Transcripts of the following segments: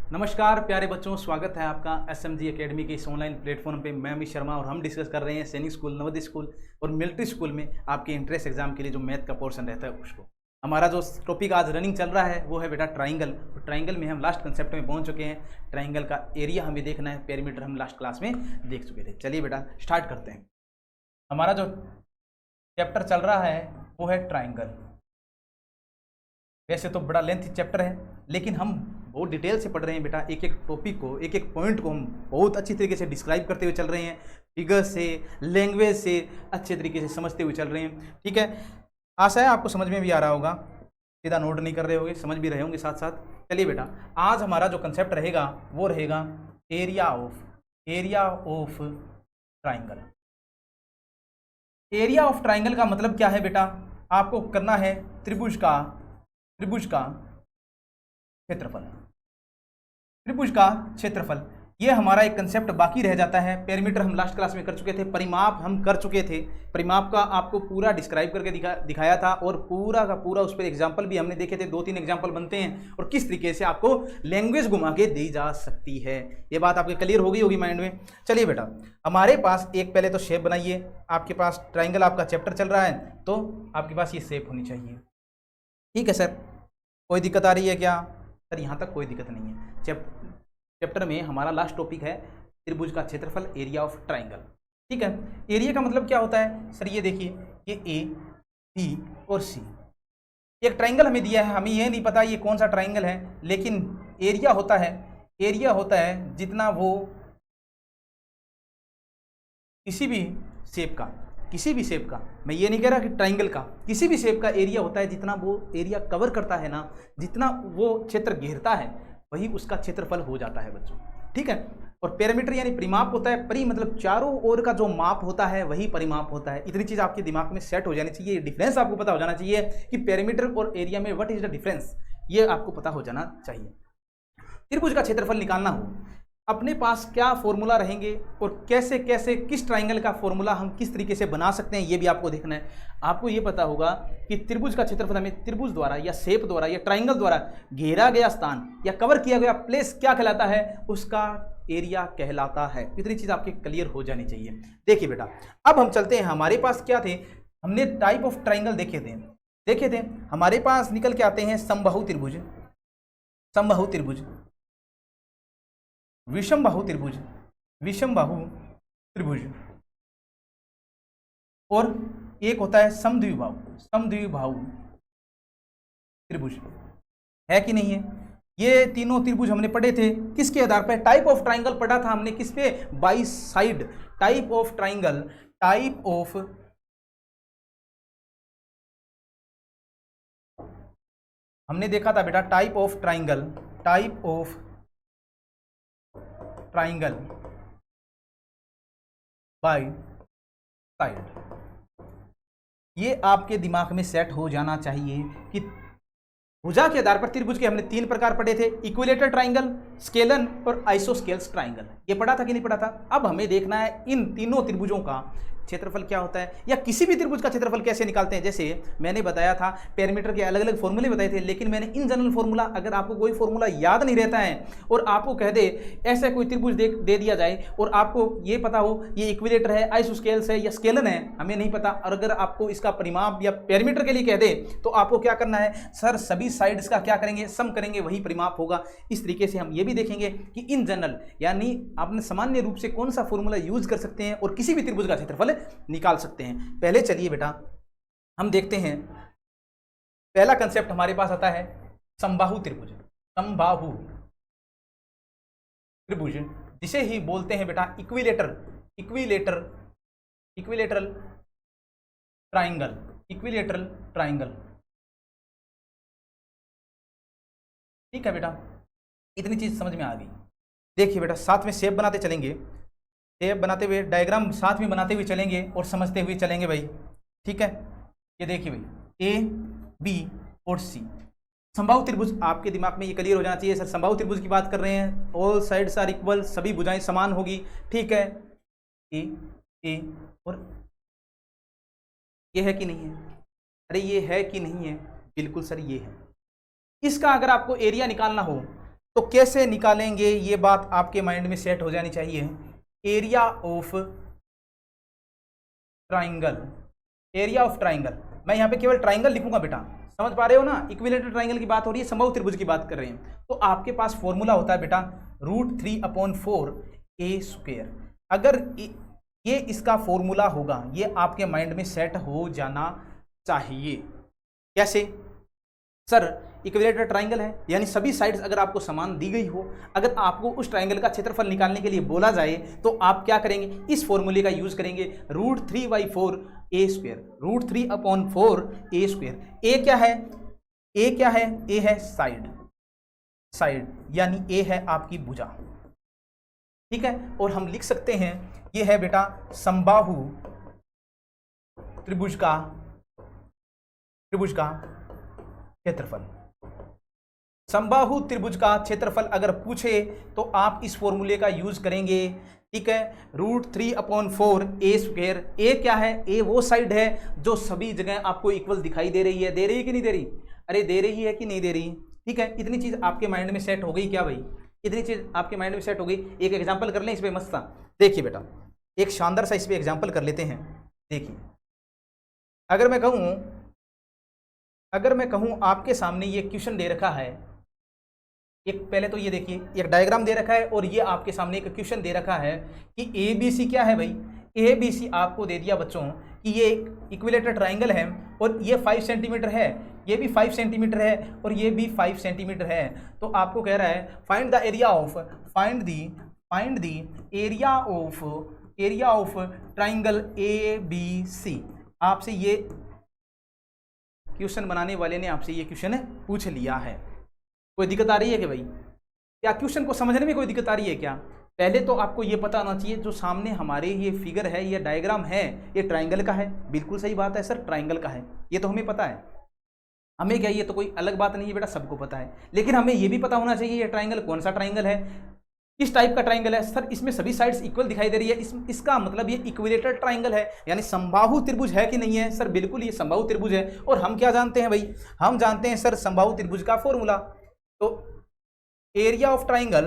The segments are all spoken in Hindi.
नमस्कार प्यारे बच्चों, स्वागत है आपका एसएमजी एकेडमी के इस ऑनलाइन प्लेटफॉर्म पे। मैं अमित शर्मा और हम डिस्कस कर रहे हैं सैनिक स्कूल, नवोदय स्कूल और मिलिट्री स्कूल में आपके इंट्रेंस एग्जाम के लिए जो मैथ का पोर्शन रहता है उसको। हमारा जो टॉपिक आज रनिंग चल रहा है वो है बेटा ट्राइंगल। और ट्राइंगल में हम लास्ट कंसेप्ट में पहुंच चुके हैं। ट्राइंगल का एरिया हमें देखना है, पेरीमीटर हम लास्ट क्लास में देख चुके थे। चलिए बेटा स्टार्ट करते हैं। हमारा जो चैप्टर चल रहा है वो है ट्राइंगल। वैसे तो बड़ा लेंथ चैप्टर है, लेकिन हम बहुत डिटेल से पढ़ रहे हैं बेटा। एक एक टॉपिक को, एक एक पॉइंट को हम बहुत अच्छी तरीके से डिस्क्राइब करते हुए चल रहे हैं, फिगर से, लैंग्वेज से अच्छे तरीके से समझते हुए चल रहे हैं। ठीक है, आशा है आपको समझ में भी आ रहा होगा, सीधा नोट नहीं कर रहे होंगे, समझ भी रहे होंगे साथ साथ। चलिए बेटा, आज हमारा जो कंसेप्ट रहेगा वो रहेगा area of triangle. Area of triangle का मतलब क्या है बेटा? आपको करना है त्रिभुज का क्षेत्रफल। त्रिभुज का क्षेत्रफल, ये हमारा एक कंसेप्ट बाकी रह जाता है। पेरीमीटर हम लास्ट क्लास में कर चुके थे, परिमाप हम कर चुके थे। परिमाप का आपको पूरा डिस्क्राइब करके दिखाया था और पूरा का पूरा उस पर एग्जाम्पल भी हमने देखे थे। 2-3 एग्जाम्पल बनते हैं और किस तरीके से आपको लैंग्वेज घुमा के दी जा सकती है, ये बात आपके क्लियर हो गई होगी माइंड में। चलिए बेटा, हमारे पास एक पहले तो शेप बनाइए। आपके पास ट्राइंगल आपका चैप्टर चल रहा है तो आपके पास ये शेप होनी चाहिए। ठीक है सर, कोई दिक्कत आ रही है क्या? सर यहाँ तक कोई दिक्कत नहीं है। चैप्टर में हमारा लास्ट टॉपिक है त्रिभुज का क्षेत्रफल, एरिया ऑफ ट्राइंगल। ठीक है, एरिया का मतलब क्या होता है? सर ये देखिए, ये ए, बी और सी एक ट्राइंगल हमें दिया है। हमें ये नहीं पता ये कौन सा ट्राइंगल है, लेकिन एरिया होता है जितना वो किसी भी शेप का, मैं ये नहीं कह रहा कि ट्राइंगल का, किसी भी शेप का एरिया होता है जितना वो एरिया कवर करता है ना, जितना वो क्षेत्र घेरता है वही उसका क्षेत्रफल हो जाता है बच्चों। ठीक है, और पेरीमीटर यानी परिमाप होता है। परि मतलब चारों ओर का जो माप होता है वही परिमाप होता है। इतनी चीज आपके दिमाग में सेट हो जानी चाहिए। डिफरेंस आपको पता हो जाना चाहिए कि पेरीमीटर और एरिया में व्हाट इज द डिफरेंस, ये आपको पता हो जाना चाहिए। त्रिभुज का क्षेत्रफल निकालना हो, अपने पास क्या फॉर्मूला रहेंगे और कैसे कैसे किस ट्राइंगल का फॉर्मूला हम किस तरीके से बना सकते हैं, ये भी आपको देखना है। आपको ये पता होगा कि त्रिभुज का क्षेत्रफल हमें त्रिभुज द्वारा या शेप द्वारा या ट्राइंगल द्वारा घेरा गया स्थान या कवर किया गया प्लेस क्या कहलाता है, उसका एरिया कहलाता है। इतनी चीज आपके क्लियर हो जानी चाहिए। देखिए बेटा, अब हम चलते हैं। हमारे पास क्या थे? हमने टाइप ऑफ ट्राइंगल देखे थे। हमारे पास निकल के आते हैं समबाहु त्रिभुज, विषमबाहु त्रिभुज, और एक होता है समद्विबाहु त्रिभुज। है कि नहीं है? ये तीनों त्रिभुज हमने पढ़े थे। किसके आधार पर? टाइप ऑफ ट्राइंगल पढ़ा था हमने। किस पे? By side type of triangle, हमने देखा था बेटा type of triangle by side. ये आपके दिमाग में सेट हो जाना चाहिए कि भुजा के आधार पर त्रिभुज के हमने 3 प्रकार पढ़े थे, इक्विलेटरल ट्राइंगल, स्केलन और आइसोस्केल्स ट्राइंगल। ये पढ़ा था कि नहीं पढ़ा था? अब हमें देखना है इन तीनों त्रिभुजों का क्षेत्रफल क्या होता है, या किसी भी त्रिभुज का क्षेत्रफल कैसे निकालते हैं। जैसे मैंने बताया था, पेरीमीटर के अलग अलग फॉर्मूले बताए थे, लेकिन मैंने इन जनरल फॉर्मूला, अगर आपको कोई फॉर्मूला याद नहीं रहता है और आपको कह दे ऐसा कोई त्रिभुज दे दिया जाए और आपको ये पता हो ये इक्विलेटर है, आइसोस्केल्स है या स्केलन है, हमें नहीं पता, और अगर आपको इसका परिमाप या पेरीमीटर के लिए कह दे तो आपको क्या करना है? सर सभी साइड्स का क्या करेंगे? सम करेंगे, वही परिमाप होगा। इस तरीके से हम ये भी देखेंगे कि इन जनरल यानी आपने सामान्य रूप से कौन सा फॉर्मूला यूज कर सकते हैं और किसी भी त्रिभुज का क्षेत्रफल निकाल सकते हैं। पहले चलिए बेटा हम देखते हैं, पहला कंसेप्ट हमारे पास आता है समबाहु त्रिभुज, जिसे ही बोलते हैं बेटा इक्विलेटरल ट्राइंगल। ठीक है बेटा, इतनी चीज समझ में आ गई। देखिए बेटा, साथ में शेप बनाते चलेंगे, शेप बनाते हुए, डायग्राम साथ में बनाते हुए चलेंगे और समझते हुए चलेंगे भाई। ठीक है, ये देखिए भाई, ए, बी और सी समबाहु त्रिभुज। आपके दिमाग में ये क्लियर हो जाना चाहिए, सर समबाहु त्रिभुज की बात कर रहे हैं, ऑल साइड्स आर इक्वल, सभी भुजाएं समान होगी। ठीक है, ए और ये है कि नहीं है? अरे ये है कि नहीं है? बिल्कुल सर ये है। इसका अगर आपको एरिया निकालना हो तो कैसे निकालेंगे ये बात आपके माइंड में सेट हो जानी चाहिए। Area of triangle, area of triangle, मैं यहाँ पे केवल ट्राइंगल लिखूंगा बेटा, समझ पा रहे हो ना। इक्विलेटरल ट्राइंगल की बात हो रही है, समबाहु त्रिभुज की बात कर रहे हैं। तो आपके पास फॉर्मूला होता है बेटा √3/4 a²। अगर ये इसका फॉर्मूला होगा, ये आपके माइंड में सेट हो जाना चाहिए। कैसे सर, इक्विलेटरल ट्राइंगल है, यानी सभी साइड्स अगर आपको समान दी गई हो, अगर आपको उस ट्राइंगल का क्षेत्रफल निकालने के लिए बोला जाए तो आप क्या करेंगे, इस फॉर्मूले का यूज करेंगे √3/4 a²। √3/4 a²। ए क्या है, ए क्या है, ए है साइड, साइड यानी ए है आपकी भुजा, ठीक है। और हम लिख सकते हैं ये है बेटा समबाहु त्रिभुज का क्षेत्रफल। समबाहु त्रिभुज का क्षेत्रफल अगर पूछे तो आप इस फॉर्मूले का यूज करेंगे, ठीक है। √3/4 a²। ए क्या है, ए वो साइड है जो सभी जगह आपको इक्वल दिखाई दे रही है। दे रही है कि नहीं दे रही, अरे दे रही है कि नहीं दे रही, ठीक है। इतनी चीज आपके माइंड में सेट हो गई क्या भाई, इतनी चीज आपके माइंड में सेट हो गई। एक एग्जांपल कर लें इस पे मस्त सा, देखिए बेटा एक शानदार सा इस पे एग्जांपल कर लेते हैं। देखिए अगर मैं कहूं आपके सामने ये क्वेश्चन दे रखा है, एक पहले तो ये देखिए एक डायग्राम दे रखा है और ये आपके सामने एक क्वेश्चन दे रखा है कि ABC क्या है भाई। ABC आपको दे दिया बच्चों कि ये एक इक्विलेटरल ट्राइंगल है और ये 5 सेंटीमीटर है, ये भी 5 सेंटीमीटर है और ये भी 5 सेंटीमीटर है। तो आपको कह रहा है find the area of area of triangle ABC। आपसे ये क्वेश्चन बनाने वाले ने आपसे ये क्वेश्चन पूछ लिया है। कोई दिक्कत आ रही है कि भाई, क्या क्वेश्चन को समझने में कोई दिक्कत आ रही है क्या? पहले तो आपको ये पता होना चाहिए जो सामने हमारे ये फिगर है, ये डायग्राम है, ये ट्राइंगल का है। बिल्कुल सही बात है सर, ट्राइंगल का है, ये तो हमें पता है। हमें क्या, ये तो कोई अलग बात नहीं है बेटा, सबको पता है। लेकिन हमें ये भी पता होना चाहिए ये ट्राइंगल कौन सा ट्राइंगल है, किस टाइप का ट्राइंगल है। सर इसमें सभी साइड्स इक्वल दिखाई दे रही है, इसका मतलब ये इक्विलेटरल ट्राइंगल है, यानी समबाहु त्रिभुज है कि नहीं है। सर बिल्कुल ये समबाहु त्रिभुज है। और हम क्या जानते हैं भाई, हम जानते हैं सर समबाहु त्रिभुज का फॉर्मूला। तो area of triangle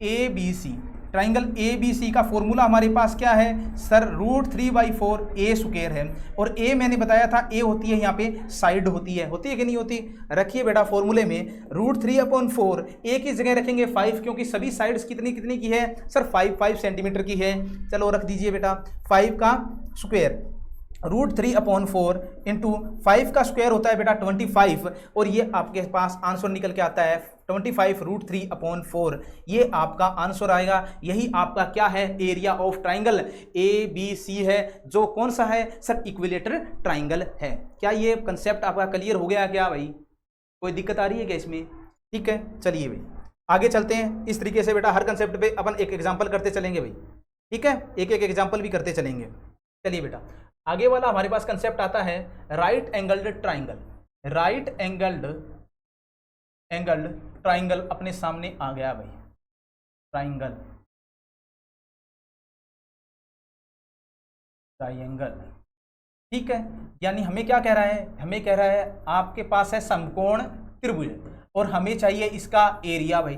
ABC, triangle ABC का फॉर्मूला हमारे पास क्या है सर, √3/4 a² है। और ए मैंने बताया था, ए होती है यहाँ पे साइड होती है कि नहीं होती। रखिए बेटा फॉर्मूले में √3/4, ए की जगह रखेंगे 5 क्योंकि सभी साइड्स कितनी की है सर, 5 सेंटीमीटर की है। चलो रख दीजिए बेटा 5 का स्क्वायर, √3/4 इंटू 5 का स्क्वायर होता है बेटा 25, और ये आपके पास आंसर निकल के आता है 25 √3/4। ये आपका आंसर आएगा। यही आपका क्या है, एरिया ऑफ ट्राइंगल ABC है, जो कौन सा है सर, इक्विलेटरल ट्राइंगल है। क्या ये कंसेप्ट आपका क्लियर हो गया क्या भाई, कोई दिक्कत आ रही है क्या इसमें? ठीक है, चलिए भाई आगे चलते हैं। इस तरीके से बेटा हर कंसेप्ट पे अपन एक एग्जाम्पल करते चलेंगे भाई, ठीक है, एक एग्जाम्पल भी करते चलेंगे। चलिए बेटा आगे वाला हमारे पास कंसेप्ट आता है right angled triangle. Right angled triangle अपने सामने आ गया भाई, ट्राइंगल, ठीक है। यानी हमें क्या कह रहा है, हमें कह रहा है आपके पास है समकोण त्रिभुज और हमें चाहिए इसका एरिया भाई,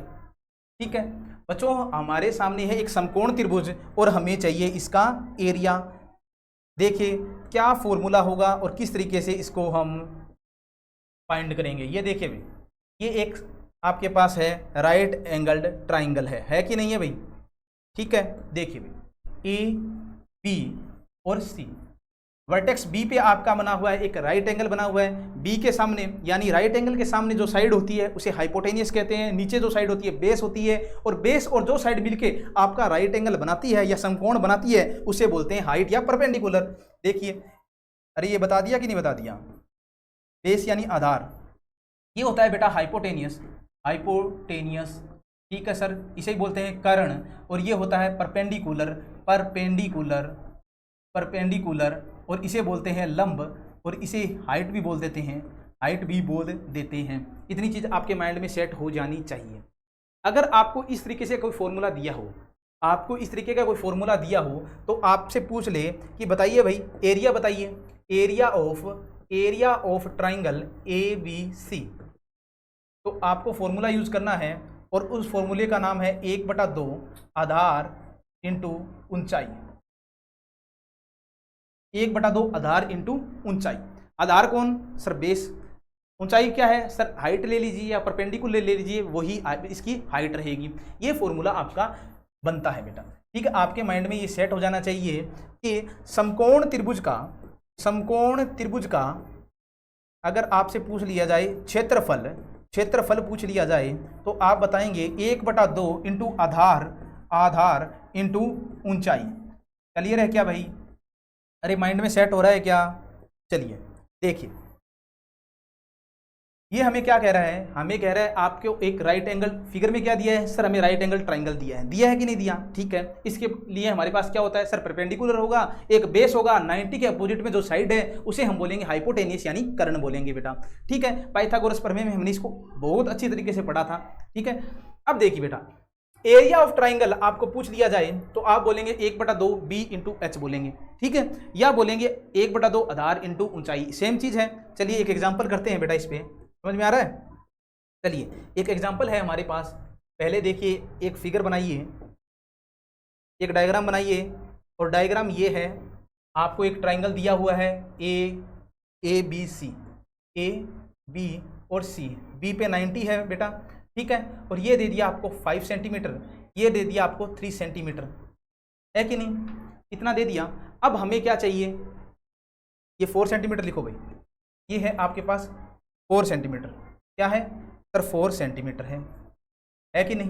ठीक है बच्चों। हमारे सामने है एक समकोण त्रिभुज और हमें चाहिए इसका एरिया। देखिए क्या फॉर्मूला होगा और किस तरीके से इसको हम फाइंड करेंगे। ये देखिए भाई, ये एक आपके पास है राइट एंगल्ड ट्राइंगल है कि नहीं है भाई, ठीक है। देखिए भाई ए बी और सी, वर्टेक्स बी पे आपका बना हुआ है एक राइट एंगल बना हुआ है। बी के सामने यानी राइट एंगल के सामने जो साइड होती है उसे हाइपोटेनियस कहते हैं, नीचे जो साइड होती है बेस होती है, और बेस और जो साइड मिलके आपका राइट एंगल बनाती है या समकोण बनाती है उसे बोलते हैं हाइट या परपेंडिकुलर। देखिए अरे ये बता दिया कि नहीं बता दिया, बेस यानी आधार, ये होता है बेटा हाइपोटेनियस, ठीक है सर, इसे बोलते हैं कर्ण। और ये होता है परपेंडिकुलर, और इसे बोलते हैं लंब, और इसे हाइट भी बोल देते हैं, इतनी चीज़ आपके माइंड में सेट हो जानी चाहिए। अगर आपको इस तरीके से कोई फॉर्मूला दिया हो, तो आपसे पूछ ले कि बताइए भाई एरिया बताइए, area of area of triangle A B C. तो आपको फॉर्मूला यूज करना है और उस फॉर्मूले का नाम है 1/2 आधार इंटू ऊंचाई। 1/2 आधार इंटू ऊंचाई। आधार कौन सर? बेस। ऊंचाई क्या है सर? हाइट ले लीजिए या परपेंडिकुलर ले लीजिए, वही इसकी हाइट रहेगी। ये फॉर्मूला आपका बनता है बेटा। ठीक है, आपके माइंड में ये सेट हो जाना चाहिए कि समकोण त्रिभुज का अगर आपसे पूछ लिया जाए क्षेत्रफल पूछ लिया जाए तो आप बताएंगे 1/2 इंटू आधार इंटू ऊंचाई। क्लियर है क्या भाई? अरे माइंड में सेट हो रहा है क्या? चलिए देखिए, ये हमें क्या कह रहा है? हमें कह रहा है आपको एक राइट एंगल, फिगर में क्या दिया है सर? हमें राइट एंगल ट्राइंगल दिया है कि नहीं दिया? ठीक है, इसके लिए हमारे पास क्या होता है सर? परपेंडिकुलर होगा, एक बेस होगा, 90 के अपोजिट में जो साइड है उसे हम बोलेंगे हाइपोटेनियस यानी कर्ण बोलेंगे बेटा। ठीक है, पाइथागोरस प्रमेय में हमने इसको बहुत अच्छी तरीके से पढ़ा था। ठीक है, अब देखिए बेटा, एरिया ऑफ ट्राइंगल आपको पूछ लिया जाए तो आप बोलेंगे 1/2 बी इंटू एच बोलेंगे। ठीक है, या बोलेंगे 1/2 आधार इंटू ऊंचाई, सेम चीज है। चलिए एक एग्जाम्पल करते हैं बेटा, इस पे समझ में आ रहा है? चलिए एक एग्जाम्पल है हमारे पास। पहले देखिए, एक फिगर बनाइए, एक डायग्राम बनाइए, और डायग्राम ये है। आपको एक ट्राइंगल दिया हुआ है ए बी सी, ए बी और सी। बी पे 90 है बेटा। ठीक है, और ये दे दिया आपको 5 सेंटीमीटर, ये दे दिया आपको 3 सेंटीमीटर, है कि नहीं? इतना दे दिया। अब हमें क्या चाहिए? ये 4 सेंटीमीटर लिखो भाई। ये है आपके पास 4 सेंटीमीटर। क्या है सर? 4 सेंटीमीटर है कि नहीं?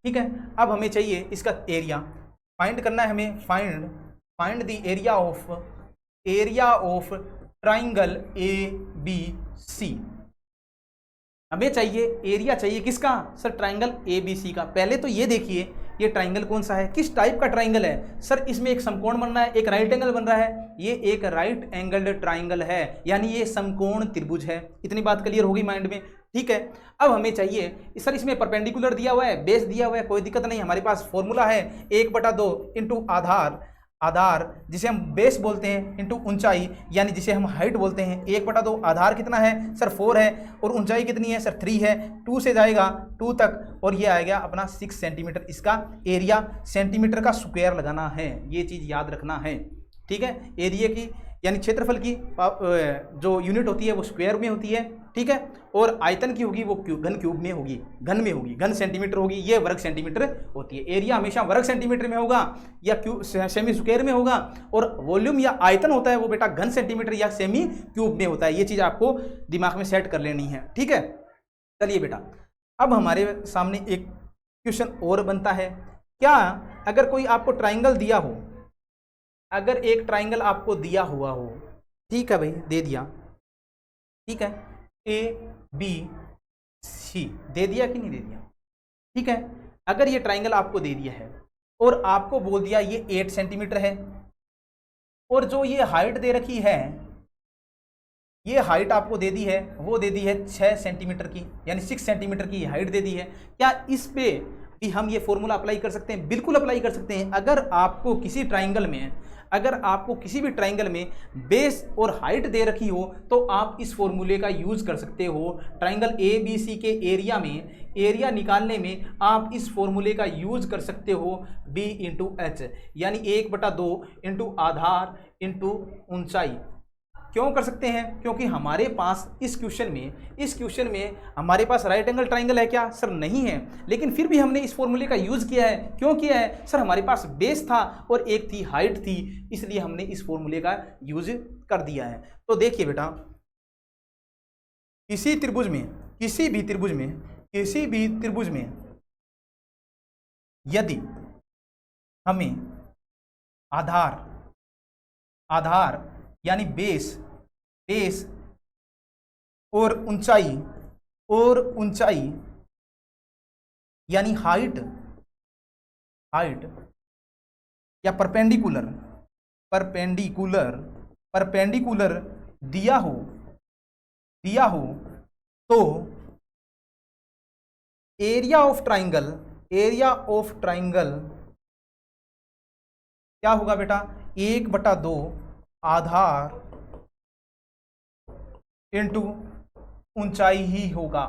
ठीक है, अब हमें चाहिए इसका एरिया फाइंड करना है हमें। Find the area of triangle A B C. हमें चाहिए एरिया, चाहिए किसका sir? Triangle A B C का। पहले तो ये देखिए, ये ट्राइंगल कौन सा है, किस टाइप का ट्राइंगल है सर? इसमें एक समकोण बन रहा है, एक राइट एंगल बन रहा है। ये एक राइट एंगल्ड ट्राइंगल है, यानी ये समकोण त्रिभुज है। इतनी बात क्लियर होगी माइंड में? ठीक है, अब हमें चाहिए सर, इसमें परपेंडिकुलर दिया हुआ है, बेस दिया हुआ है, कोई दिक्कत नहीं। हमारे पास फॉर्मूला है 1/2 इंटू आधार जिसे हम बेस बोलते हैं, इंटू ऊंचाई यानी जिसे हम हाइट बोलते हैं। 1/2 आधार कितना है सर? 4 है, और ऊंचाई कितनी है सर? 3 है। 2 से जाएगा 2 तक, और ये आएगा अपना 6 सेंटीमीटर। इसका एरिया सेंटीमीटर का स्क्वायर लगाना है, ये चीज़ याद रखना है। ठीक है, एरिया की यानी क्षेत्रफल की जो यूनिट होती है वो स्क्वायर में होती है। ठीक है, और आयतन की होगी वो घन क्यूब में होगी, घन सेंटीमीटर होगी, ये वर्ग सेंटीमीटर होती है। एरिया हमेशा वर्ग सेंटीमीटर में होगा या सेमी स्क्वायर में होगा, और वॉल्यूम या आयतन होता है वो बेटा घन सेंटीमीटर या सेमी क्यूब में होता है। ये चीज़ आपको दिमाग में सेट कर लेनी है। ठीक है, चलिए बेटा, अब हमारे सामने एक क्वेश्चन और बनता है। क्या अगर कोई आपको ट्राइंगल दिया हो, अगर एक ट्राइंगल आपको दिया हुआ हो, ठीक है भाई, दे दिया, ठीक है, ए बी सी दे दिया कि नहीं दे दिया? ठीक है, अगर ये ट्राइंगल आपको दे दिया है और आपको बोल दिया ये 8 सेंटीमीटर है, और जो ये हाइट दे रखी है, ये हाइट आपको दे दी है, वो दे दी है 6 सेंटीमीटर की, यानी 6 सेंटीमीटर की हाइट दे दी है। क्या इस पे भी हम ये फॉर्मूला अप्लाई कर सकते हैं? बिल्कुल अप्लाई कर सकते हैं। अगर आपको किसी भी ट्राइंगल में बेस और हाइट दे रखी हो तो आप इस फॉर्मूले का यूज कर सकते हो। ट्राइंगल ए बी सी के एरिया निकालने में आप इस फॉर्मूले का यूज कर सकते हो, बी इंटू एच, यानी 1/2 इंटू आधार इंटू ऊंचाई। क्यों कर सकते हैं? क्योंकि हमारे पास इस क्वेश्चन में हमारे पास राइट एंगल ट्राइंगल है क्या सर? नहीं है, लेकिन फिर भी हमने इस फॉर्मूले का यूज किया है। क्यों किया है सर? हमारे पास बेस था और एक थी हाइट थी, इसलिए हमने इस फॉर्मूले का यूज कर दिया है। तो देखिए बेटा, किसी भी त्रिभुज में यदि हमें आधार यानी बेस और ऊंचाई यानी हाइट या परपेंडिकुलर दिया हो तो एरिया ऑफ ट्राइंगल क्या होगा बेटा? 1/2 आधार इंटू ऊंचाई ही होगा,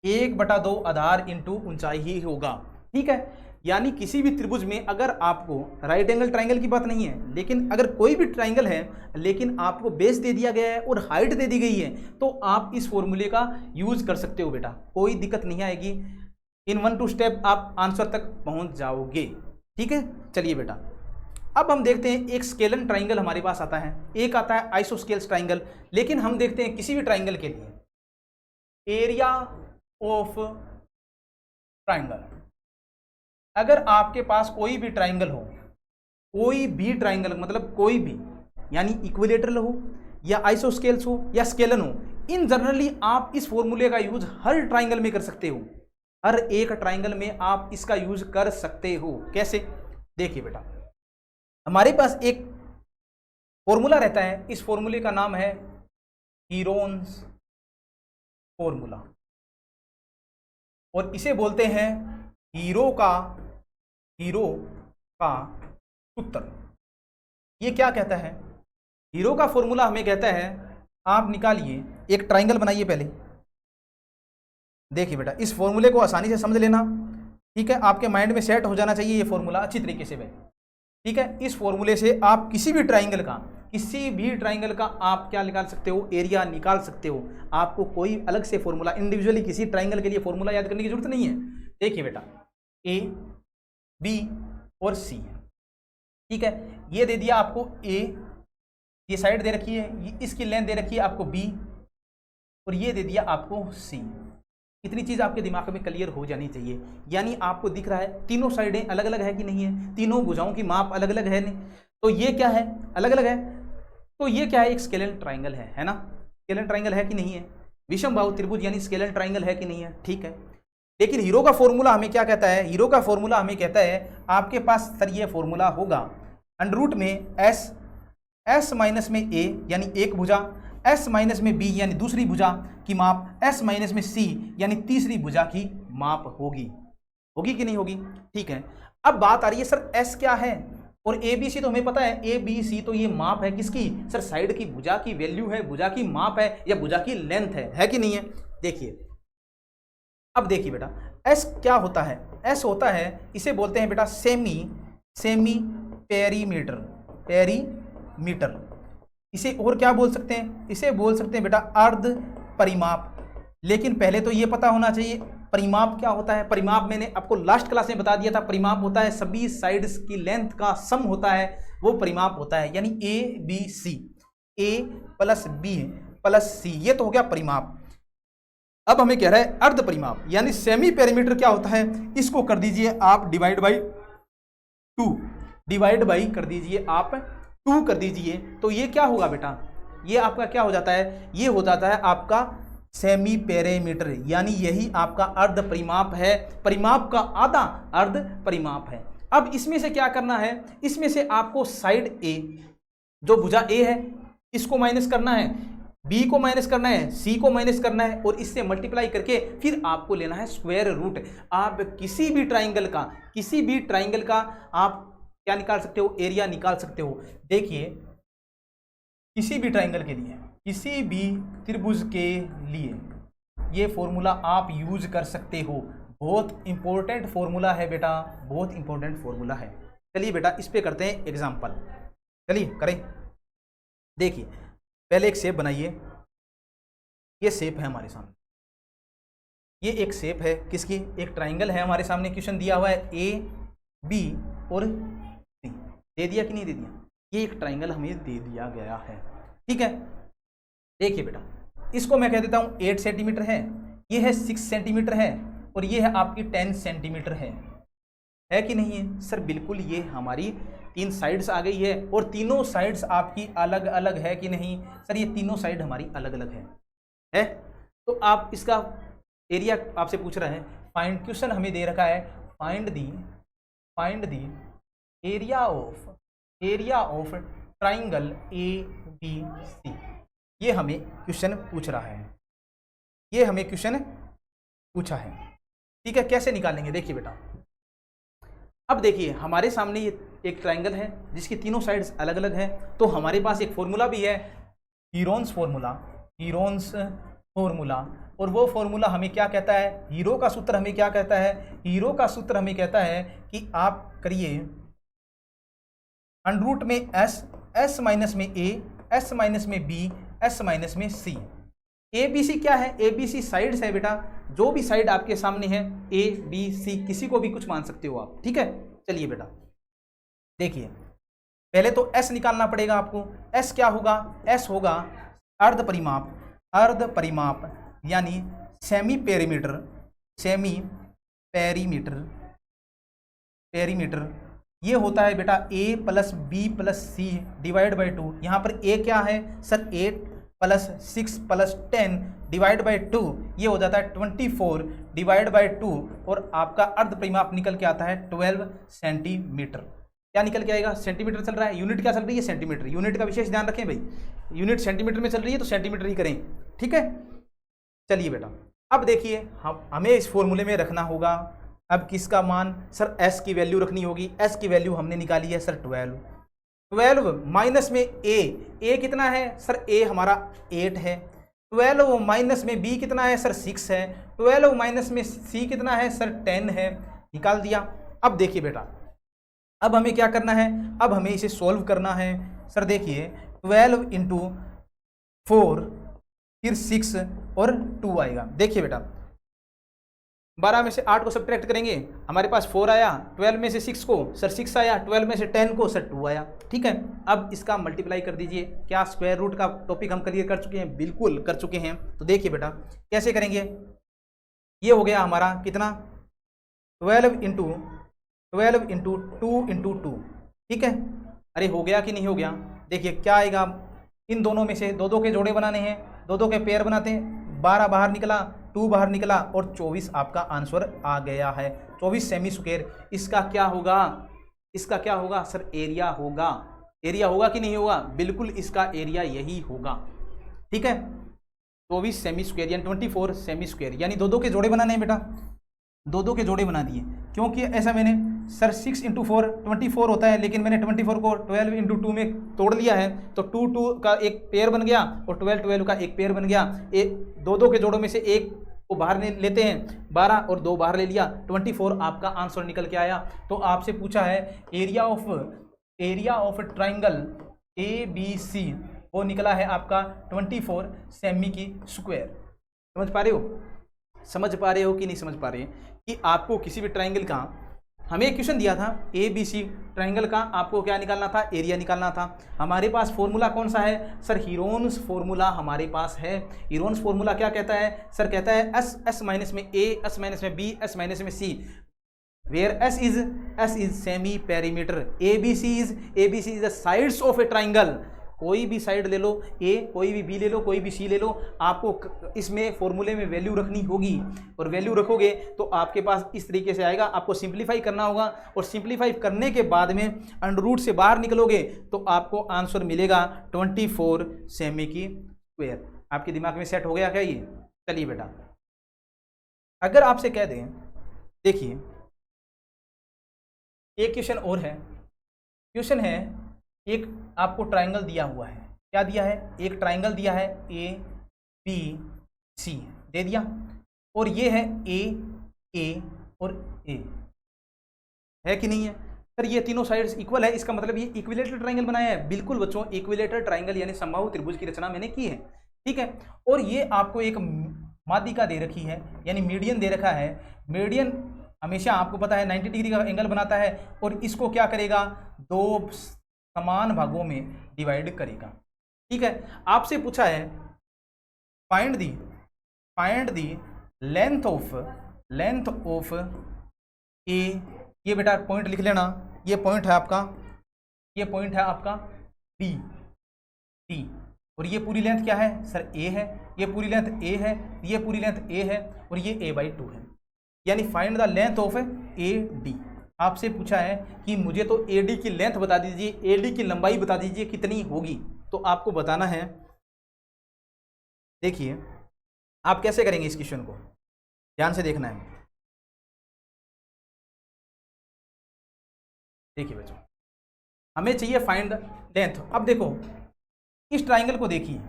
1/2 आधार इंटू ऊंचाई ही होगा। ठीक है, यानी किसी भी त्रिभुज में अगर आपको राइट एंगल ट्राइंगल की बात नहीं है, लेकिन अगर कोई भी ट्राइंगल है लेकिन आपको बेस दे दिया गया है और हाइट दे दी गई है, तो आप इस फॉर्मूले का यूज कर सकते हो बेटा, कोई दिक्कत नहीं आएगी। इन 1-2 स्टेप आप आंसर तक पहुंच जाओगे। ठीक है, चलिए बेटा अब हम देखते हैं एक स्केलन ट्राइंगल हमारे पास आता है, एक आता है आइसोस्केल्स ट्राइंगल। लेकिन हम देखते हैं किसी भी ट्राइंगल के लिए एरिया ऑफ ट्राइंगल, अगर आपके पास कोई भी ट्राइंगल हो, कोई भी ट्राइंगल मतलब कोई भी, यानी इक्विलेटरल हो या आइसोस्केल्स हो या स्केलन हो, इन जनरली आप इस फॉर्मूले का यूज हर ट्राइंगल में कर सकते हो, हर एक ट्राइंगल में आप इसका यूज कर सकते हो। कैसे? देखिए बेटा, हमारे पास एक फॉर्मूला रहता है, इस फॉर्मूले का नाम है हीरोन्स फॉर्मूला, और इसे बोलते हैं हीरो का सूत्र। ये क्या कहता है? हीरो का फॉर्मूला हमें कहता है, आप निकालिए एक ट्राइंगल बनाइए पहले। देखिए बेटा, इस फॉर्मूले को आसानी से समझ लेना। ठीक है, आपके माइंड में सेट हो जाना चाहिए ये फॉर्मूला अच्छी तरीके से भाई। ठीक है, इस फॉर्मूले से आप किसी भी ट्राइंगल का आप क्या निकाल सकते हो? एरिया निकाल सकते हो। आपको कोई अलग से फॉर्मूला इंडिविजुअली किसी ट्राइंगल के लिए फॉर्मूला याद करने की जरूरत नहीं है। देखिए बेटा, ए, बी और सी, ठीक है, ये दे दिया आपको ए, ये साइड दे रखी है, इसकी लेंथ दे रखी है आपको बी, और ये दे दिया आपको सी। इतनी चीज़ आपके दिमाग में क्लियर हो जानी चाहिए। यानी आपको दिख रहा है तीनों साइडें अलग अलग है कि नहीं है, तीनों भुजाओं की माप अलग अलग है नहीं, तो ये क्या है? अलग अलग है। तो ये क्या है? एक स्केलन ट्राइंगल है ना? स्केलन ट्राइंगल है कि नहीं है? विषम बाहु त्रिभुज यानी स्केलन ट्राइंगल है कि नहीं है? ठीक है, लेकिन हीरो का फॉर्मूला हमें क्या कहता है? हीरो का फॉर्मूला हमें कहता है, आपके पास सर ये फॉर्मूला होगा अंडर में एस माइनस में ए यानी एक भुजा, एस माइनस में बी यानी दूसरी भुजा की माप, एस माइनस में सी यानी तीसरी भुजा की माप होगी कि नहीं होगी? ठीक है, अब बात आ रही है सर एस क्या है और ए बी सी तो हमें पता है, ए बी सी तो ये माप है किसकी? सर साइड की भुजा की वैल्यू है, भुजा की माप है या भुजा की लेंथ है कि नहीं है? देखिए, अब देखिए बेटा, एस क्या होता है? एस होता है, इसे बोलते हैं बेटा सेमी पेरीमीटर। इसे और क्या बोल सकते हैं? इसे बोल सकते हैं बेटा अर्ध परिमाप। लेकिन पहले तो ये पता होना चाहिए परिमाप क्या होता है। परिमाप मैंने आपको लास्ट क्लास में बता दिया था, परिमाप होता है सभी साइड्स की लेंथ का सम होता है, वो परिमाप होता है। यानी A B C, A plus B plus C, ये तो हो गया परिमाप। अब हमें कह रहा है अर्ध परिमाप, यानी सेमी पेरीमीटर क्या होता है? इसको कर दीजिए आप डिवाइड बाई 2 कर दीजिए आप 2 कर दीजिए, तो ये क्या होगा बेटा? ये आपका क्या हो जाता है? ये हो जाता है आपका सेमी पेरीमीटर, यानी यही आपका अर्ध परिमाप है। परिमाप का आधा अर्ध परिमाप है। अब इसमें से क्या करना है? इसमें से आपको साइड ए, जो भुजा ए है, इसको माइनस करना है, बी को माइनस करना है, सी को माइनस करना है, और इससे मल्टीप्लाई करके फिर आपको लेना है स्क्वायर रूट। आप किसी भी ट्राइंगल का आप क्या निकाल सकते हो? एरिया निकाल सकते हो। देखिए, किसी भी ट्राइंगल के लिए, किसी भी त्रिभुज के लिए ये फॉर्मूला आप यूज कर सकते हो। बहुत इंपॉर्टेंट फॉर्मूला है बेटा, बहुत इंपॉर्टेंट फॉर्मूला है। चलिए बेटा, इस पे करते हैं एग्जांपल। चलिए करें। देखिए, पहले एक शेप बनाइए। ये शेप है हमारे सामने, ये एक शेप है किसकी? एक ट्राइंगल है हमारे सामने। क्वेश्चन दिया हुआ है ए बी और सी, दे दिया कि नहीं दे दिया? ये एक ट्राइंगल हमें दे दिया गया है। ठीक है, देखिए बेटा, इसको मैं कह देता हूँ 8 सेंटीमीटर है, ये है 6 सेंटीमीटर है, और ये है आपकी 10 सेंटीमीटर है कि नहीं है? सर बिल्कुल, ये हमारी 3 साइड्स आ गई है, और तीनों साइड्स आपकी अलग अलग है कि नहीं? सर ये तीनों साइड हमारी अलग अलग है। तो आप इसका एरिया आपसे पूछ रहा है, फाइंड, क्वेश्चन हमें दे रखा है find the area of triangle A B C. ये हमें क्वेश्चन पूछ रहा है, ये हमें क्वेश्चन पूछा है। ठीक है, कैसे निकालेंगे? देखिए बेटा, अब देखिए हमारे सामने ये एक ट्राइंगल है जिसकी तीनों साइड्स अलग अलग हैं, तो हमारे पास एक फॉर्मूला भी है हीरोन्स फॉर्मूला, हीरोन्स फॉर्मूला। और वो फॉर्मूला हमें क्या कहता है, हीरो का सूत्र हमें क्या कहता है, हीरो का सूत्र हमें कहता है कि आप करिए अंडर रूट में एस, एस माइनस में ए, एस माइनस में बी, एस माइनस में सी। ए बी सी क्या है, ए बी सी साइड्स है बेटा, जो भी साइड आपके सामने है ए बी सी, किसी को भी कुछ मान सकते हो आप, ठीक है। चलिए बेटा देखिए, पहले तो एस निकालना पड़ेगा आपको। एस क्या होगा, एस होगा अर्ध परिमाप, अर्ध परिमाप यानी semi perimeter, semi perimeter, perimeter ये होता है बेटा a plus B plus C divide by 2। यहाँ पर a क्या है sir, 8 plus 6 plus 10 divide by 2, ये हो जाता है 24 डिवाइड बाई 2, और आपका अर्ध परिमाप निकल के आता है 12 सेंटीमीटर। क्या निकल के आएगा, सेंटीमीटर चल रहा है, यूनिट क्या चल रही है, सेंटीमीटर। यूनिट का विशेष ध्यान रखें भाई, यूनिट सेंटीमीटर में चल रही है तो सेंटीमीटर ही करें, ठीक है। चलिए बेटा अब देखिए, हमें इस फॉर्मूले में रखना होगा अब किसका मान, सर एस की वैल्यू रखनी होगी। एस की वैल्यू हमने निकाली है सर 12, 12 माइनस में ए कितना है सर, ए हमारा 8 है। 12 माइनस में बी कितना है सर, 6 है। 12 माइनस में सी कितना है सर, 10 है। निकाल दिया। अब देखिए बेटा, अब हमें क्या करना है, अब हमें इसे सॉल्व करना है। सर देखिए 12 इंटू 4 फिर 6 और 2 आएगा। देखिए बेटा 12 में से 8 को सब्ट्रैक्ट करेंगे, हमारे पास 4 आया, 12 में से 6 को सर 6 आया, 12 में से 10 को सर 2 आया, ठीक है। अब इसका मल्टीप्लाई कर दीजिए। क्या स्क्वायर रूट का टॉपिक हम क्लियर कर चुके हैं, बिल्कुल कर चुके हैं। तो देखिए बेटा कैसे करेंगे, ये हो गया हमारा कितना 12 इंटू 12 इंटू 2 इंटू 2, ठीक है। अरे हो गया कि नहीं हो गया, देखिए क्या आएगा, इन दोनों में से दो दो के जोड़े बनाने हैं, दो दो के पेयर बनाते हैं, 12 बाहर निकला, 2 बाहर निकला और 24 आपका आंसर आ गया है, 24 सेमी स्क्वायर। इसका क्या होगा, इसका क्या होगा सर, एरिया होगा। एरिया होगा कि नहीं होगा, बिल्कुल इसका एरिया यही होगा, ठीक है। 24 सेमी स्क्वायर यानी 24 सेमी स्क्वायर, यानी दो दो के जोड़े बनाने हैं बेटा, दो दो के जोड़े बना दिए। क्योंकि ऐसा मैंने सर 6 इंटू 4 24 होता है, लेकिन मैंने 24 को 12 इंटू 2 में तोड़ लिया है, तो 2 2 का एक पेयर बन गया और 12 12 का एक पेयर बन गया। दो दो के जोड़ों में से एक को बाहर लेते हैं, 12 और 2 बाहर ले लिया, 24 आपका आंसर निकल के आया। तो आपसे पूछा है area of triangle A B C, वो निकला है आपका 24 सेमी की स्क्वायर। समझ पा रहे हो, समझ पा रहे हो कि नहीं समझ पा रहे हैं कि आपको किसी भी ट्राइंगल का, हमें क्वेश्चन दिया था ए बी सी ट्राइंगल का, आपको क्या निकालना था, एरिया निकालना था। हमारे पास फॉर्मूला कौन सा है सर, हीरोन्स फॉर्मूला हमारे पास है। हीरोन्स फॉर्मूला क्या कहता है सर, कहता है एस, एस माइनस में ए, एस माइनस में बी, एस माइनस में C, where S is semi perimeter, A B C is the sides of a triangle. कोई भी साइड ले लो, ए, कोई भी बी ले लो, कोई भी सी ले लो, आपको इसमें फॉर्मूले में वैल्यू रखनी होगी, और वैल्यू रखोगे तो आपके पास इस तरीके से आएगा। आपको सिंप्लीफाई करना होगा, और सिंप्लीफाई करने के बाद में अंडर रूट से बाहर निकलोगे तो आपको आंसर मिलेगा 24 सेमी की स्क्वायर। आपके दिमाग में सेट हो गया क्या ये? चलिए बेटा, अगर आपसे कह दें, देखिए एक क्वेश्चन और है, क्वेश्चन है एक आपको ट्राइंगल दिया हुआ है, क्या दिया है, एक ट्राइंगल दिया है ए बी सी दे दिया, और ये है ए और ए, है कि नहीं है सर, ये तीनों साइड्स इक्वल है, इसका मतलब ये इक्विलेटरल ट्राइंगल बनाया है। बिल्कुल बच्चों, इक्विलेटरल ट्राइंगल यानी समबाहु त्रिभुज की रचना मैंने की है, ठीक है। और ये आपको एक माध्यिका दे रखी है, यानी मीडियन दे रखा है। मीडियन हमेशा आपको पता है 90 डिग्री का एंगल बनाता है, और इसको क्या करेगा, दो समान भागों में डिवाइड करेगा, ठीक है। आपसे पूछा है फाइंड दी लेंथ ऑफ ए, ये बेटा पॉइंट लिख लेना, ये पॉइंट है आपका, ये पॉइंट है आपका डी, और ये पूरी लेंथ क्या है सर, ए है, ये पूरी लेंथ ए है, ये पूरी लेंथ ए है, और ये a/2 है, यानी find the length of A D. आपसे पूछा है कि मुझे तो AD की लेंथ बता दीजिए, AD की लंबाई बता दीजिए कितनी होगी, तो आपको बताना है। देखिए आप कैसे करेंगे इस क्वेश्चन को, ध्यान से देखना है। देखिए बच्चों, हमें चाहिए फाइंड द लेंथ। अब देखो इस ट्राइंगल को देखिए,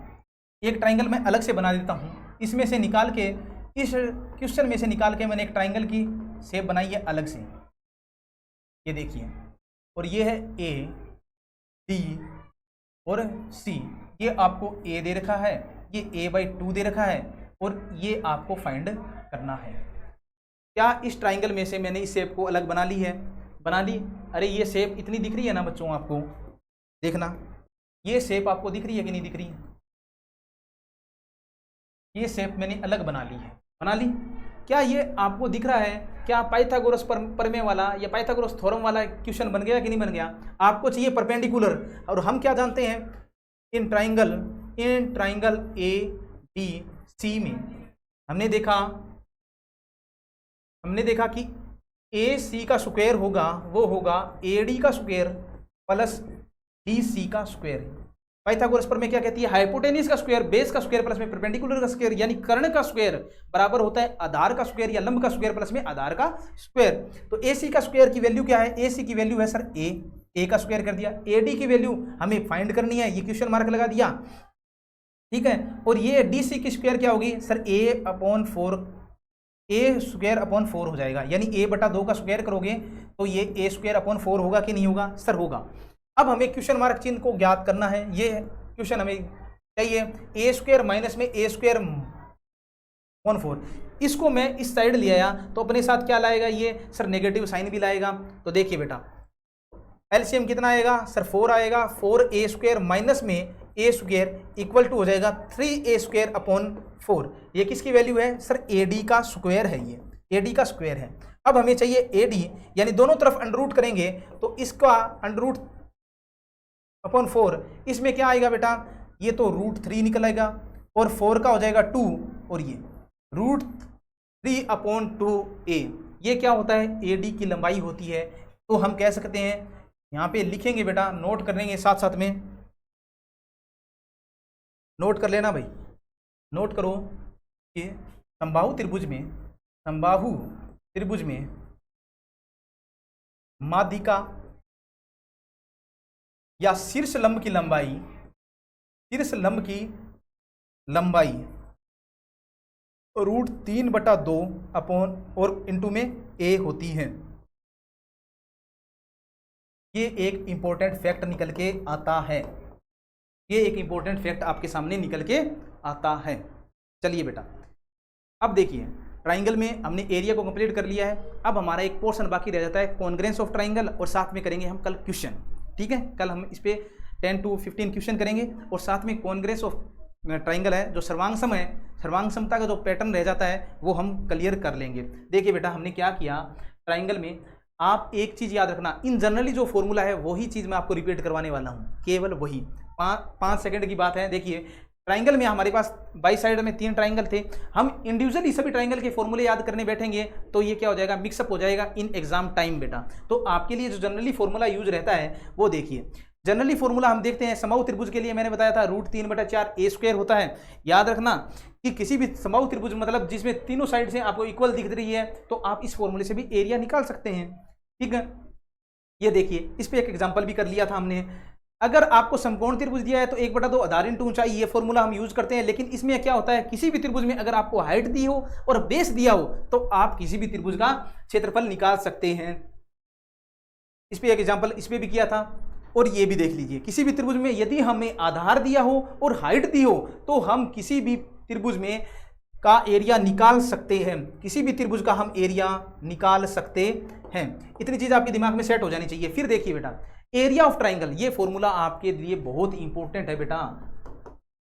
एक ट्राइंगल मैं अलग से बना देता हूँ, इसमें से निकाल के, इस क्वेश्चन में से निकाल के मैंने एक ट्राइंगल की शेप बनाई है अलग से, ये देखिए, और ये है ए, डी और सी। ये आपको ए दे रखा है, ये a/2 दे रखा है, और ये आपको फाइंड करना है। क्या इस ट्राइंगल में से मैंने इस शेप को अलग बना ली है? बना ली। अरे ये शेप इतनी दिख रही है ना बच्चों, आपको देखना, ये शेप आपको दिख रही है कि नहीं दिख रही है? ये शेप मैंने अलग बना ली है, बना ली। क्या ये आपको दिख रहा है? क्या पाइथागोरस प्रमेय वाला या पाइथागोरस थ्योरम वाला क्वेश्चन बन गया कि नहीं बन गया? आपको चाहिए परपेंडिकुलर, और हम क्या जानते हैं, इन ट्राइंगल ए बी सी में हमने देखा कि ए सी का स्क्वायर होगा, वो होगा ए डी का स्क्वायर प्लस डी सी का स्क्वायर। पाइथागोरस प्रमेय क्या कहती है? हाइपोटेन्यूज का स्क्वायर बेस का स्क्वायर प्लस में परपेंडिकुलर का स्क्वायर, यानी कर्ण का स्क्वायर बराबर होता है आधार का स्क्वायर या लंब का स्क्वायर प्लस में आधार का स्क्वायर। तो ए सी का स्क्वायर की वैल्यू क्या है? ए सी की वैल्यू है सर ए का स्क्वायर कर दिया। ए डी की वैल्यू हमें फाइंड करनी है, ये क्वेश्चन मार्क लगा दिया, ठीक है। और ये डी सी की स्क्वायर क्या होगी सर? ए स्क्वायर अपॉन 4 हो जाएगा, यानी a/2 का स्क्वायर करोगे तो ये a स्क्वायर अपॉन 4 होगा कि नहीं होगा? सर होगा। अब हमें क्वेश्चन मार्क चिन्ह को ज्ञात करना है, ये क्वेश्चन हमें चाहिए a स्क्वायर माइनस में a स्क्वायर अपॉन 4। इसको मैं इस साइड ले आया तो अपने साथ क्या लाएगा ये सर? नेगेटिव साइन भी लाएगा। तो देखिए बेटा, एलसीएम कितना आएगा सर? 4 आएगा। 4a स्क्वायर माइनस में a स्क्वायर इक्वल टू हो जाएगा 3a स्क्वायर अपॉन 4। ये किसकी वैल्यू है सर? ad का स्क्वायर है, ये ad का स्क्वायर है। अब हमें चाहिए ad, यानी दोनों तरफ अंडर रूट करेंगे तो इसका अंडर रूट अपॉन 4, इसमें क्या आएगा बेटा? ये तो √3 निकल आएगा, और 4 का हो जाएगा 2, और ये √3/2a। ये क्या होता है? ad की लंबाई होती है। तो हम कह सकते हैं, यहाँ पे लिखेंगे बेटा, नोट कर लेंगे साथ साथ में, नोट कर लेना भाई, नोट करो कि समबाहु त्रिभुज में माध्यिका या शीर्ष लंब की लंबाई √3/2 अपॉन और इंटू में a होती है। ये एक इंपॉर्टेंट फैक्ट निकल के आता है, ये एक इंपॉर्टेंट फैक्ट आपके सामने निकल के आता है। चलिए बेटा, अब देखिए, ट्राइंगल में हमने एरिया को कंप्लीट कर लिया है। अब हमारा एक पोर्शन बाकी रह जाता है, कॉन्ग्रेंस ऑफ ट्राइंगल, और साथ में करेंगे हम कल क्वेश्चन, ठीक है। कल हम इस पे 10 to 15 क्वेश्चन करेंगे, और साथ में कॉन्ग्रेंस ऑफ ट्राइंगल है, जो सर्वांग है, सर्वांग समता का जो पैटर्न रह जाता है वो हम क्लियर कर लेंगे। देखिए बेटा, हमने क्या किया ट्राइंगल में, आप एक चीज़ याद रखना, इन जनरली जो फॉर्मूला है वही चीज़ मैं आपको रिपीट करवाने वाला हूँ, केवल वही। 5 सेकंड की बात है। देखिए, ट्राइंगल में हमारे पास बाई साइड में 3 ट्राइंगल थे, हम इंडिविजुअली सभी ट्राइंगल के फॉर्मूले याद करने बैठेंगे तो ये क्या हो जाएगा? मिक्सअप हो जाएगा इन एग्जाम टाइम बेटा। तो आपके लिए जो जनरली फॉर्मूला यूज रहता है वो देखिए, जनरली फॉर्मूला हम देखते हैं समबाहु त्रिभुज के लिए, मैंने बताया था √3/4 a स्क्वायर होता है। याद रखना कि किसी भी समबाहु त्रिभुज मतलब जिसमें तीनों साइड से आपको इक्वल दिख रही है, तो आप इस फॉर्मूले से भी एरिया निकाल सकते हैं, ठीक है। ये देखिए, इस पे एक एग्जांपल भी कर लिया था हमने। अगर आपको समकोण त्रिभुज दिया है तो 1/2 आधार इंटू ऊंचाई, ये फॉर्मूला हम यूज करते हैं। लेकिन इसमें क्या होता है, किसी भी त्रिभुज में अगर आपको हाइट दी हो और बेस दिया हो तो आप किसी भी त्रिभुज का क्षेत्रफल निकाल सकते हैं। इस पे एक एग्जांपल इस पे भी किया था, और ये भी देख लीजिए, किसी भी त्रिभुज में यदि हमें आधार दिया हो और हाइट दी हो तो हम किसी भी त्रिभुज में का एरिया निकाल सकते हैं, किसी भी त्रिभुज का हम एरिया निकाल सकते हैं। इतनी चीज आपके दिमाग में सेट हो जानी चाहिए। फिर देखिए बेटा, एरिया ऑफ ट्राइंगल, ये फॉर्मूला आपके लिए बहुत इंपॉर्टेंट है बेटा,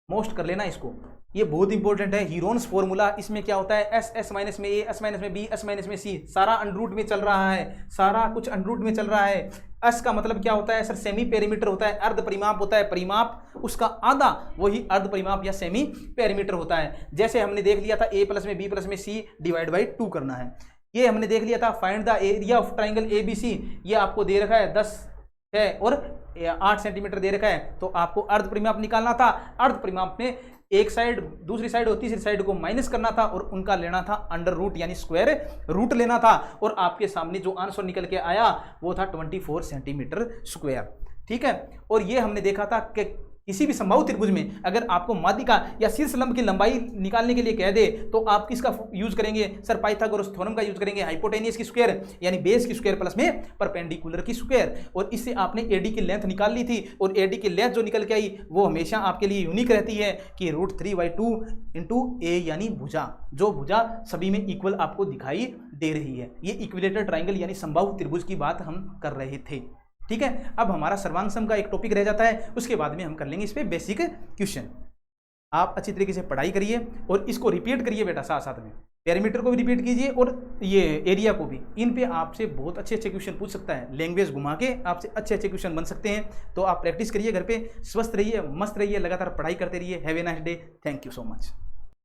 मोस्ट कर लेना इसको, ये बहुत इंपॉर्टेंट है। हीरोन्स फॉर्मूला, इसमें क्या होता है, S माइनस में A, S माइनस में B, S माइनस में C, सारा अंडर में चल रहा है, सारा कुछ अंडर में चल रहा है। S का मतलब क्या होता है सर? सेमी पेरीमीटर होता है, अर्ध परिमाप होता है, परिमाप उसका आधा, वही अर्ध परिमाप या सेमी पेरीमीटर होता है। जैसे हमने देख लिया था A प्लस में B प्लस में C डिवाइड बाई 2 करना है, ये हमने देख लिया था। Find the area of triangle ABC, ये आपको दे रखा है 10 है और 8 सेंटीमीटर दे रखा है, तो आपको अर्ध परिमाप निकालना था। अर्ध परिमाप में एक साइड, दूसरी साइड और तीसरी साइड को माइनस करना था और उनका लेना था अंडर रूट यानी स्क्वायर रूट लेना था, और आपके सामने जो आंसर निकल के आया वो था 24 सेंटीमीटर स्क्वायर, ठीक है। और ये हमने देखा था कि किसी भी संभावित त्रिभुज में अगर आपको माध्यिका या शीर्ष लंब की लंबाई निकालने के लिए कह दे तो आप किसका यूज करेंगे सर? पाइथागोरस थ्योरम का यूज करेंगे, हाइपोटेनियस की स्क्वायर यानी बेस की स्क्वायर प्लस में परपेंडिकुलर की स्क्वायर। और इससे आपने एडी की लेंथ निकाल ली थी और एडी की लेंथ जो निकल के आई वो हमेशा आपके लिए यूनिक रहती है कि √3/2 इंटू ए यानी भुजा, जो भुजा सभी में इक्वल आपको दिखाई दे रही है। ये इक्विलेटरल ट्राइंगल यानी समबाहु त्रिभुज की बात हम कर रहे थे। ठीक है, अब हमारा सर्वांग सम का एक टॉपिक रह जाता है, उसके बाद में हम कर लेंगे इस पे बेसिक क्वेश्चन। आप अच्छी तरीके से पढ़ाई करिए और इसको रिपीट करिए बेटा, साथ साथ में पैरामीटर को भी रिपीट कीजिए और ये एरिया को भी। इन पे आपसे बहुत अच्छे अच्छे क्वेश्चन पूछ सकता है, लैंग्वेज घुमा के आपसे अच्छे अच्छे क्वेश्चन बन सकते हैं। तो आप प्रैक्टिस करिए घर पे, स्वस्थ रहिए, मस्त रहिए, लगातार पढ़ाई करते रहिए। Have a nice day, thank you so much.